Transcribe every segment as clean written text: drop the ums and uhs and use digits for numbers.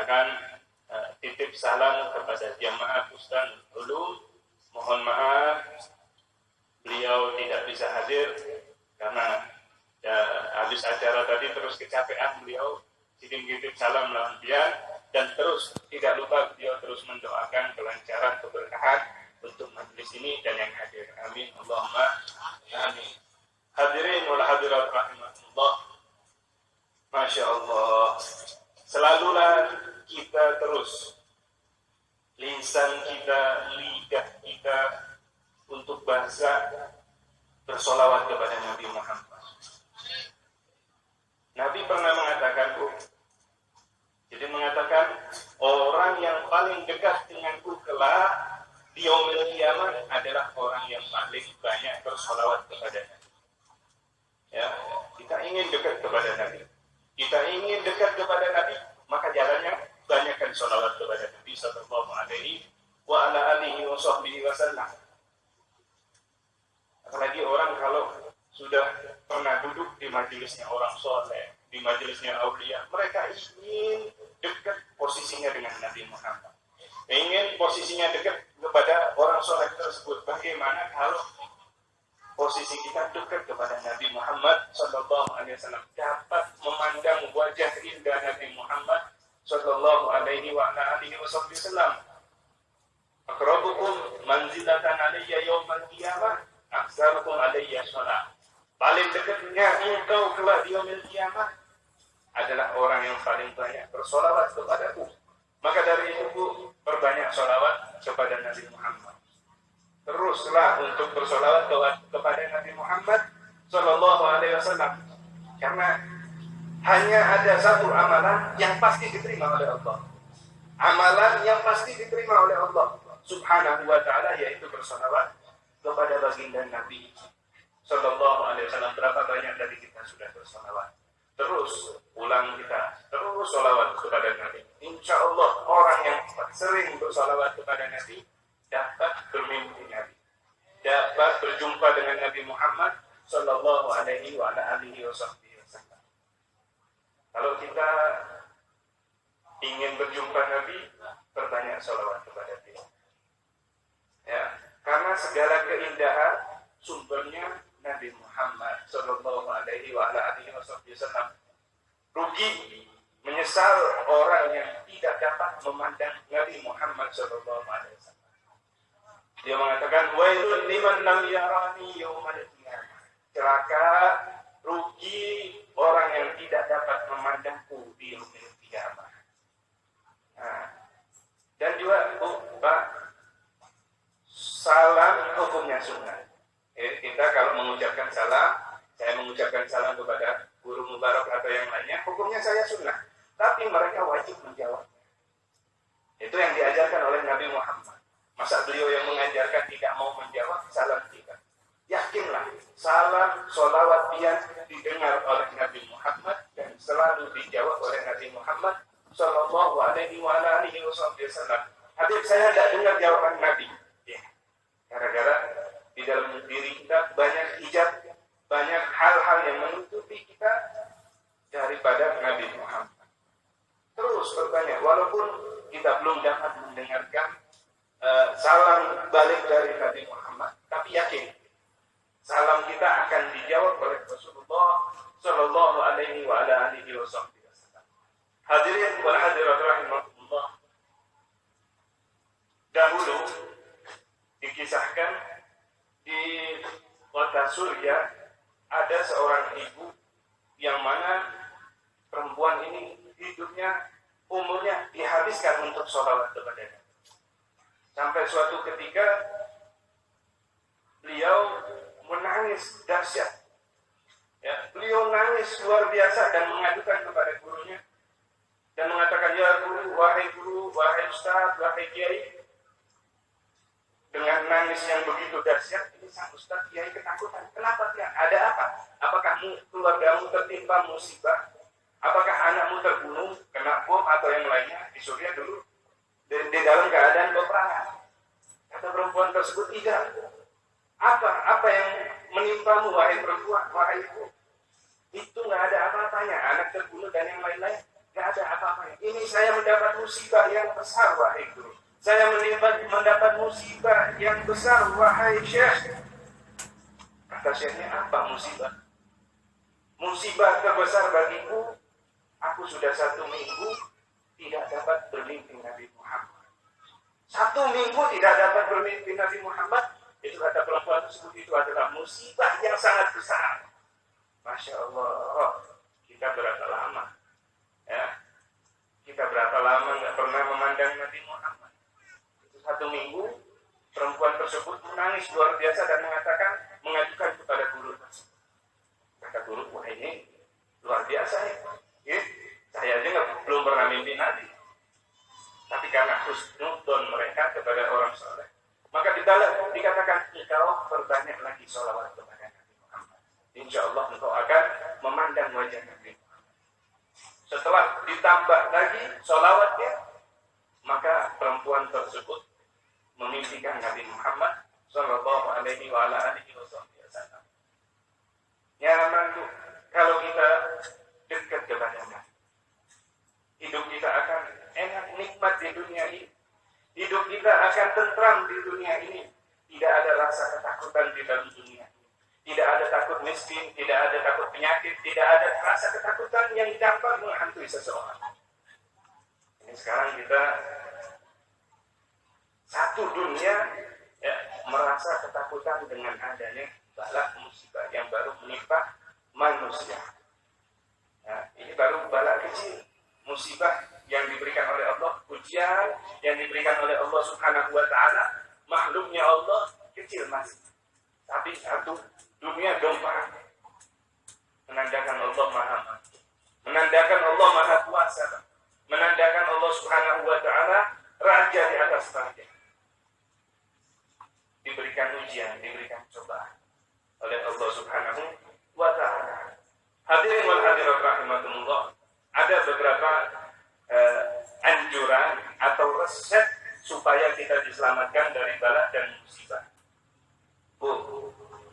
mengatakan titip salam kepada jamaah Bustan Ulum. Mohon maaf beliau tidak bisa hadir karena habis acara tadi terus kecapean beliau. Titip salam lampian dan terus tidak lupa beliau terus mendoakan kelancaran keberkahan untuk majelis ini dan yang hadir. Amin. Allahumma amin. Hadirin wal hadirat rahimahullah. Masya Allah. Selalulah kita terus lisan kita, lidah kita untuk bahasa bersolawat kepada Nabi Muhammad. Nabi pernah mengatakan, jadi mengatakan orang yang paling dekat denganku kelak di yaumil qiyamah adalah orang yang paling banyak bersolawat kepada Nabi. Ya, kita ingin dekat kepada Nabi. Kita ingin dekat kepada Nabi, maka jalannya banyakkan sholawat kepada Nabi sallallahu alaihi wa ala alihi wa sahbihi wasallam. Apalagi orang kalau sudah pernah duduk di majelisnya orang soleh, di majelisnya aulia, mereka ingin dekat posisinya dengan Nabi Muhammad. Ingin posisinya dekat kepada orang soleh tersebut. Bagaimana kalau posisi kita dekat kepada Nabi Muhammad sallallahu alaihi wasallam, dapat memandang wajah indah Nabi Muhammad sallallahu alaihi wa ala alihi wasallam. Aqrabukum manzilatan alayya yaumal qiyamah aktsarukum alayya shalah. Paling dekatnya engkau kelak di yaumil qiyamah adalah orang yang paling banyak bersolawat kepadaku. Maka dari itu perbanyak solawat kepada Nabi Muhammad. Teruslah untuk bersolawat kepada Nabi Muhammad sallallahu alaihi wasallam, karena hanya ada satu amalan yang pasti diterima oleh Allah. Amalan yang pasti diterima oleh Allah Subhanahu wa taala, yaitu bersolawat kepada baginda Nabi sallallahu alaihi wasallam. Berapa banyak dari kita sudah bersolawat? Terus ulang kita, terus solawat kepada Nabi. Insya Allah orang yang sering bersolawat kepada Nabi dapat bermimpi Nabi, dapat berjumpa dengan Nabi Muhammad sallallahu alaihi wa ala alihi wasallam. Kalau kita ingin berjumpa Nabi, perbanyak salawat kepada dia. Ya, karena segala keindahan sumbernya Nabi Muhammad sallallahu alaihi wa ala alihi wasallam. Rugi, menyesal orang yang tidak dapat memandang Nabi Muhammad sallallahu alaihi wasallam. Dia mengatakan, wailun liman lam yarani yaumal qiyamah. Celaka, rugi orang yang tidak dapat memandangku di yaumil qiyamah. Nah, dan juga Pak, salam hukumnya sunnah. Kita kalau mengucapkan salam, saya mengucapkan salam kepada guru mubarak atau yang lainnya, hukumnya saya sunnah. Tapi mereka wajib menjawab. Itu yang diajarkan oleh Nabi Muhammad. Masa beliau yang mengajarkan tidak mau menjawab salam kita? Yakinlah, salam, sholawat dia didengar oleh Nabi Muhammad dan selalu dijawab oleh Nabi Muhammad sallallahu alaihi wa alihi wasallam. Habib, saya tidak dengar jawaban Nabi. Ya, gara-gara di dalam diri kita banyak hijab, banyak hal-hal yang menutupi kita daripada Nabi Muhammad. Terus berbanyak, walaupun kita belum dapat mendengarkan salam balik dari Nabi Muhammad, tapi yakin salam kita akan dijawab oleh Rasulullah sallallahu alaihi wa ala alihi wasallam. Hadirin wal hadirat rahimahullah. Dahulu dikisahkan di kota Surya ada seorang ibu yang mana perempuan ini hidupnya, umurnya dihabiskan untuk sholawat kepada Nabi. Sampai suatu ketika beliau menangis dahsyat. Ya, beliau nangis luar biasa dan mengadukan kepada gurunya dan mengatakan, ya guru, wahai ustaz, wahai kiai. Dengan nangis yang begitu dahsyat, ini sang ustaz kiai ketakutan. Kenapa dia? Ada apa? Apakah keluargamu tertimpa musibah? Apakah anakmu terbunuh, kena bom atau yang lainnya? Di Suriah dulu di dalam keadaan peperangan. Kata perempuan tersebut, tidak. Apa yang menimpamu, wahai perempuan, wahai ibu? Itu nggak ada apa-apanya. Anak terbunuh dan yang lain-lain nggak ada apa-apa. Ini saya mendapat musibah yang besar, wahai guru. Saya mendapat musibah yang besar, wahai syekh. Kata syekhnya, apa musibah? Musibah terbesar bagiku, aku sudah 1 minggu tidak dapat bermimpi Nabi Muhammad. 1 minggu tidak dapat bermimpi Nabi Muhammad, itu kata perempuan tersebut, itu adalah musibah yang sangat besar. Masya Allah, kita berapa lama? Ya, kita berapa lama nggak pernah memandang Nabi Muhammad? Itu 1 minggu, perempuan tersebut menangis luar biasa dan mengajukan kepada guru tersebut. Kata guru, wah ini luar biasa ya. Saya aja belum pernah mimpi Nabi. Tapi karena husnudon mereka kepada orang soleh, maka dikatakan, engkau berbanyak lagi sholawat kepada Nabi Muhammad. Insya Allah engkau akan memandang wajah Nabi Muhammad. Setelah ditambah lagi sholawatnya, maka perempuan tersebut memimpikan Nabi Muhammad Sallallahu Alaihi Wasallam. Nyaman tuh kalau kita dekat kepadanya. Hidup kita akan enak, nikmat di dunia ini. Hidup kita akan tentram di dunia ini. Tidak ada rasa ketakutan di dalam dunia ini. Tidak ada takut miskin, tidak ada takut penyakit, tidak ada rasa ketakutan yang dapat menghantui seseorang. Ini sekarang kita satu dunia ya, merasa ketakutan dengan adanya bala musibah yang baru menimpa manusia. Nah, ini baru bala kecil, musibah yang diberikan oleh Allah, ujian yang diberikan oleh Allah Subhanahu wa Ta'ala. Makhluknya Allah kecil masih, tapi satu dunia gempa, menandakan Allah Maha Mampu, menandakan Allah Maha Kuasa, menandakan Allah Subhanahu wa Ta'ala raja di atas raja. Diberikan ujian, diberikan cobaan oleh Allah Subhanahu wa Ta'ala. Hadirin wal hadirat rahimakumullah, ada beberapa anjuran atau resep supaya kita diselamatkan dari bala dan musibah.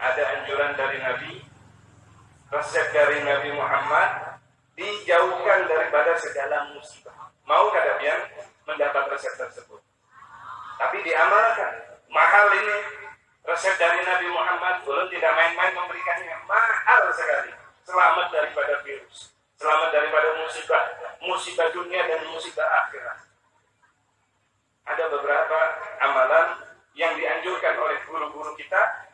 Ada anjuran dari Nabi, resep dari Nabi Muhammad, dijauhkan daripada segala musibah. Mau kalian mendapat resep tersebut? Tapi diamalkan. Mahal ini resep dari Nabi Muhammad, belum tidak main-main memberikannya, mahal sekali. Selamat daripada virus, selamat daripada musibah, musibah dunia dan musibah akhirat. Ada beberapa amalan yang dianjurkan oleh guru-guru kita,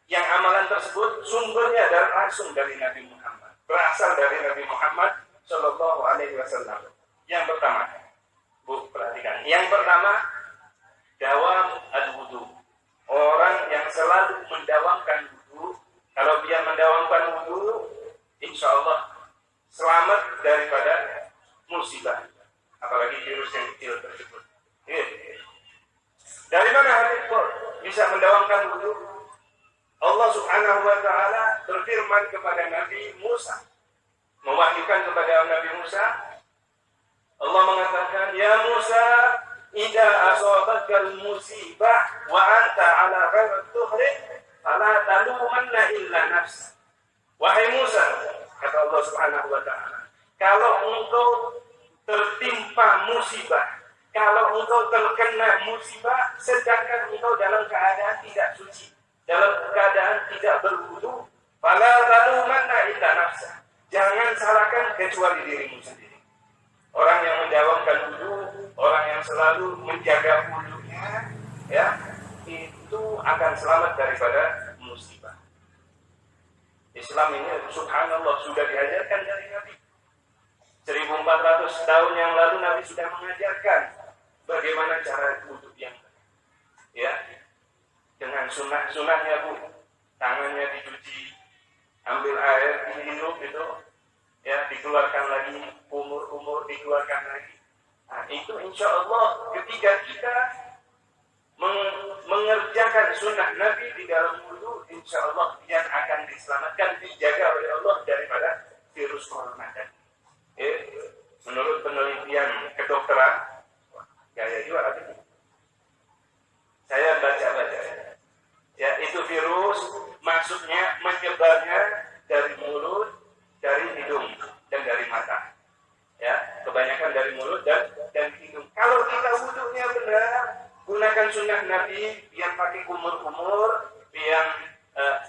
yang amalan tersebut sumbernya langsung dari Nabi Muhammad, berasal dari Nabi Muhammad Sallallahu Alaihi Wasallam. Yang pertama, Bu, perhatikan. Yang pertama, dawam al-wudu. Orang yang selalu mendawamkan wudu, kalau dia mendawamkan wudu, insya Allah selamat daripada musibah, apalagi virus yang kecil tersebut. Dari mana hal itu bisa mendawamkan wudu? Allah Subhanahu wa Ta'ala berfirman kepada Nabi Musa, mewahyukan kepada Nabi Musa. Allah mengatakan, ya Musa, idza asabakal musibah wa anta ala ghairi tuhri fala talumanna illa nafs. Wahai Musa, kata Allah Subhanahu wa Ta'ala, kalau engkau tertimpa musibah, kalau engkau terkena musibah sedangkan engkau dalam keadaan tidak suci, dalam keadaan tidak berwudu, fala talumanna illa nafs. Jangan salahkan kecuali dirimu sendiri. Orang yang mendawamkan wudu, orang yang selalu menjaga wudunya, ya, itu akan selamat daripada musibah. Islam ini subhanallah sudah diajarkan dari Nabi. 1400 tahun yang lalu Nabi sudah mengajarkan bagaimana cara wudu yang benar. Ya, dengan sunnah-sunnahnya, Bu. Tangannya dicuci, ambil air, dihirup itu, ya, dikeluarkan lagi, umur dikeluarkan lagi. Nah, itu insya Allah ketika kita mengerjakan sunnah Nabi di dalam wudu, insya Allah yang akan diselamatkan, dijaga oleh Allah daripada virus corona. Menurut penelitian kedokteran, gaya juga artinya. Saya baca-baca, ya, itu virus masuknya, menyebarnya dari mulut, dari hidung, dan dari mata. Ya, kebanyakan dari mulut dan hidung. Kalau kita wudhunya benar, gunakan sunnah Nabi yang pakai kumur-kumur, yang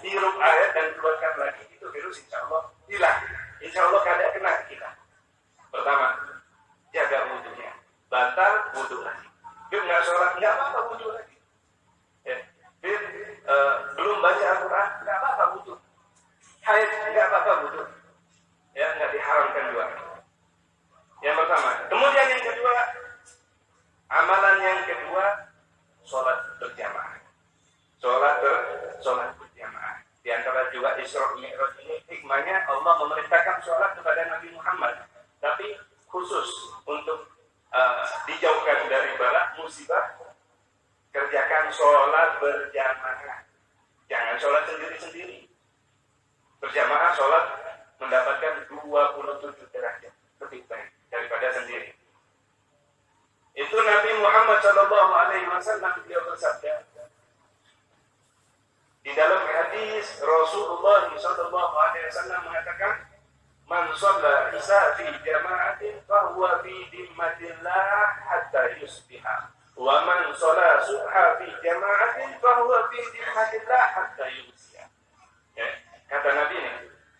hirup air dan keluarkan lagi, itu virus insya Allah hilang. Insya Allah kada kena kita. Pertama, jaga wudhunya. Batal wudhu lagi. Dia nggak sholat, nggak apa-apa wudhu lagi. Ya. Dia belum baca Al-Quran, nggak apa-apa wudhu. Haid, nggak apa-apa wudhu. Ya, nggak diharamkan juga. Yang pertama. Kemudian yang kedua, amalan yang kedua, sholat berjamaah. Sholat berjamaah. Di antara juga Isra Mi'raj ini hikmahnya Allah memerintahkan sholat kepada Nabi Muhammad, tapi khusus untuk dijauhkan dari bala musibah, kerjakan sholat berjamaah. Jangan sholat sendiri-sendiri. Berjamaah sholat mendapatkan 27 derajat lebih baik daripada sendiri. Itu Nabi Muhammad SAW beliau bersabda di dalam hadis, Rasulullah SAW mengatakan, man shalla isya fi jama'atin fahuwa fi dimmatillah hatta yusbiha, wa man shalla subha fi jama'atin fahuwa fi dimmatillah hatta yusbiha. Ya, kata Nabi ini,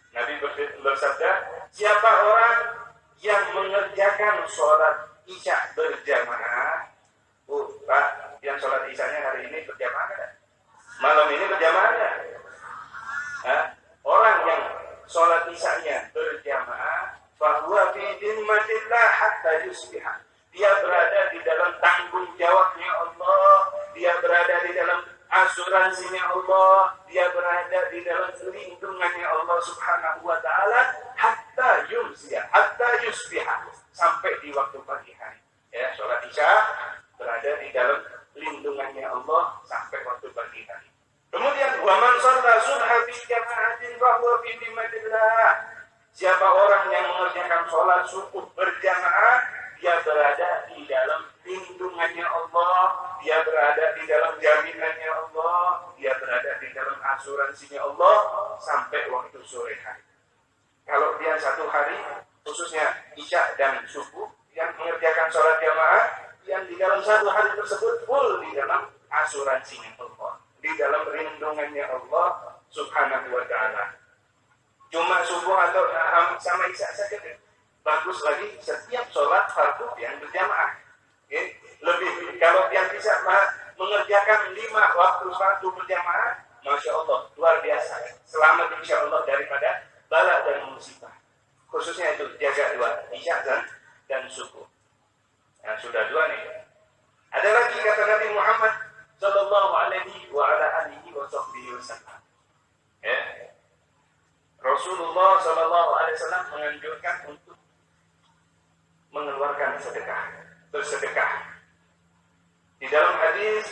Nabi bersabda, siapa orang yang mengerjakan sholat isya berjamaah, Pak, yang sholat isyanya hari ini berjamaah kan? Malam ini berjamaah kan? Orang yang sholat isyanya berjamaah, fahuwa fi dimmatillah hatta yusbiha. Dia berada di dalam tanggung jawabnya Allah, dia berada di dalam asuransinya Allah, dia berada di dalam lindungannya Allah Subhanahu wa taala hatta yusbiha, sampai di waktu pagi hari. Ya, sholat isya berada di dalam lindungannya Allah sampai waktu pagi hari. Kemudian wa man shalla subha fi jama'atin fa huwa fi dimmatillah. Siapa orang yang mengerjakan sholat subuh berjamaah, dia berada di dalam lindungannya Allah, dia berada di dalam jaminannya Allah, dia berada di dalam asuransinya Allah sampai waktu sore hari. Kalau dia satu hari, khususnya isya dan subuh, yang mengerjakan sholat jamaah, yang di dalam satu hari tersebut full di dalam asuransinya Allah, di dalam lindungannya Allah Subhanahu wa ta'ala. Cuma subuh atau sama isya saja, bagus lagi setiap sholat fardu yang berjamaah. Okay. Lebih kalau yang bisa mengerjakan 5 waktu fardu berjamaah, masya Allah, luar biasa. Selamat insya Allah daripada bala dan musibah. Khususnya itu jaga 2, isya dan subuh. Nah, sudah 2 nih. Ada lagi kata Nabi Muhammad sallallahu alaihi wa ala alihi wasallam. Ya. Rasulullah sallallahu alaihi wasallam menganjurkan untuk mengeluarkan sedekah, bersedekah. Di dalam hadis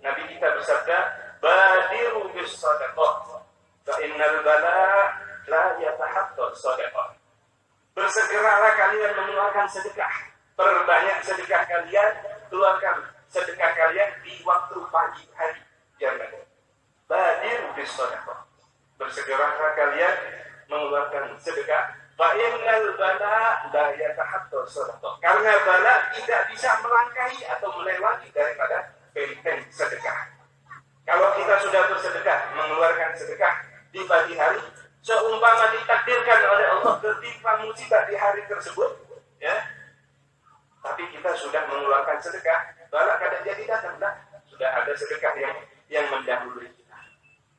Nabi kita bersabda, badiru bis shadaqah fa innal bala la yatahaqqaq shadaqah. Bersegeralah kalian mengeluarkan sedekah. Perbanyak sedekah kalian, keluarkan sedekah kalian di waktu pagi hari. Jangan. Badiru bis shadaqah. Bersegeralah kalian mengeluarkan sedekah. Fa innal bala la yatahaqqaq shadaqah. Karena bala tidak bisa melangkahi atau melewati daripada benteng sedekah. Kalau kita sudah bersedekah, mengeluarkan sedekah di pagi hari, seumpama ditakdirkan oleh Allah ketimpa musibah di hari tersebut, ya. Tapi kita sudah mengeluarkan sedekah, bala kada jadi datang, sudah ada sedekah yang mendahului kita,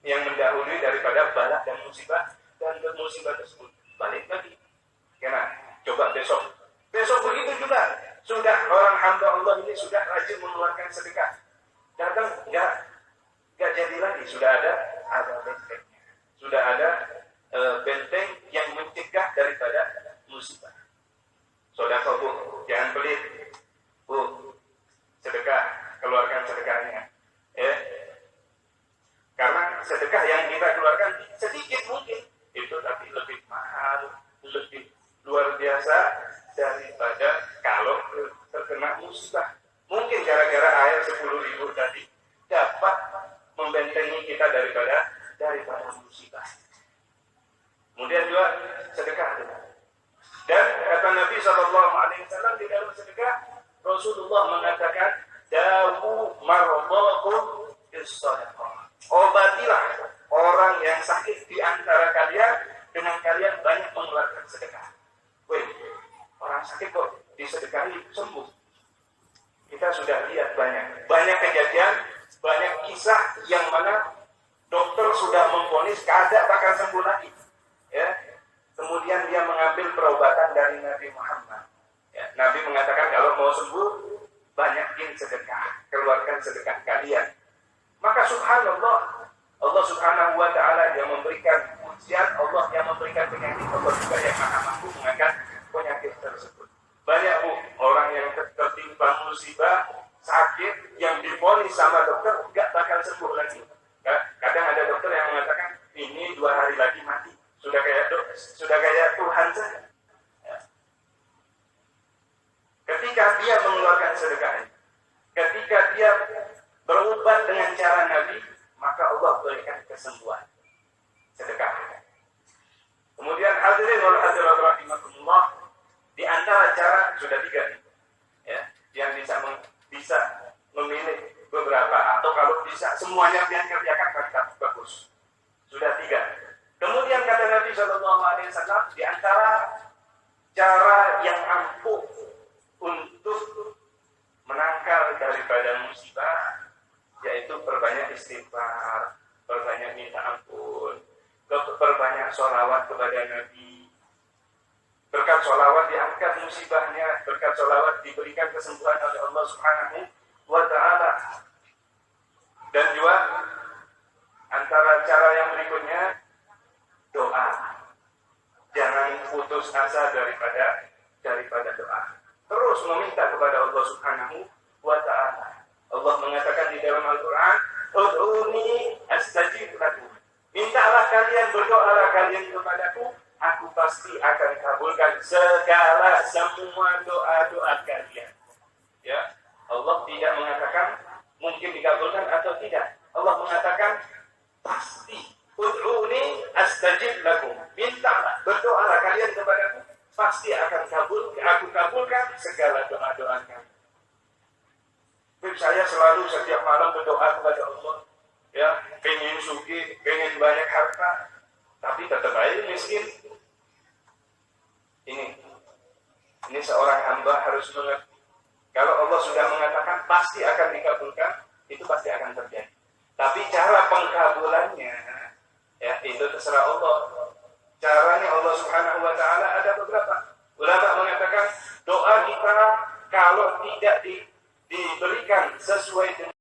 yang mendahului daripada bala dan musibah, dan musibah tersebut balik lagi. Karena coba besok begitu juga, sudah orang hamba Allah ini sudah rajin mengeluarkan sedekah, datang nggak jadi lagi, sudah ada bentengnya, sudah ada benteng yang mencegah daripada musibah. Saudara Bu, jangan pelit, Bu, sedekah, keluarkan sedekahnya, ya. Karena sedekah yang kita keluarkan sedikit mungkin, itu tapi lebih mahal, lebih luar biasa daripada kalau terkena musibah. Mungkin gara-gara air 10.000 tadi dapat membentengi kita daripada musibah. Kemudian juga sedekah. Dan kata Nabi Nabi SAW di dalam sedekah, Rasulullah mengatakan, dawu maradakum bis-shadaqah. Obatilah orang yang sakit di antara kalian dengan kalian banyak mengeluarkan sedekah. Wih, orang sakit kok disedekahi sembuh. Kita sudah lihat banyak kejadian, banyak kisah yang mana dokter sudah memvonis keadaan akan sembuh lagi. Ya, kemudian dia mengambil perobatan dari Nabi Muhammad. Ya, Nabi mengatakan kalau mau sembuh, banyakin sedekah, keluarkan sedekah kalian. Maka subhanallah, Allah subhanahu wa ta'ala yang memberikan ujian, Allah yang memberikan penyakit, Allah juga yang maha mampu mengangkat penyakit tersebut. Banyak orang yang tertimpa musibah, sakit, yang divonis sama dokter, gak bakal sembuh lagi. Kadang ada dokter yang mengatakan, ini 2 hari lagi mati. Sudah kayak Tuhan saja. Ya. Ketika dia mengeluarkan sedekah, ketika dia berobat dengan cara Nabi, maka Allah berikan kesembuhan. Sedekah. Kemudian hadirin wal hadirat rahimakumullah, di antara cara sudah 3 nih, ya, yang bisa memilih beberapa, atau kalau bisa semuanya yang kerjakan bagus. Sudah 3. Kemudian kata Nabi SAW, di antara cara yang ampuh untuk menangkal daripada musibah, yaitu perbanyak istighfar, perbanyak minta ampun, perbanyak sholawat kepada Nabi. Berkat sholawat diangkat musibahnya, berkat sholawat diberikan kesembuhan oleh Allah Subhanahu wa ta'ala. Dan juga antara cara yang berikutnya, doa. Jangan putus asa daripada doa. Terus meminta kepada Allah Subhanahu wa ta'ala. Allah mengatakan di dalam Al-Quran, ud'uni astajib lakum. Mintalah kalian, berdoalah kalian kepadaku, aku pasti akan kabulkan semua doa-doa kalian. Ya, Allah tidak mengatakan mungkin dikabulkan atau tidak. Allah mengatakan pasti. Ud'uni astajib lakum. Mintalah, berdoalah kalian kepadaku, pasti akan aku kabulkan segala doa-doa kalian. Saya selalu setiap malam berdoa kepada Allah. Ya, pengen sugih, pengen banyak harta, tapi tetap aja miskin. Ini seorang hamba harus mengerti. Kalau Allah sudah mengatakan pasti akan dikabulkan, itu pasti akan terjadi. Tapi cara pengkabulannya, ya itu terserah Allah. Caranya Allah Subhanahu wa ta'ala ada beberapa. Ulama mengatakan doa kita kalau tidak diberikan sesuai dengan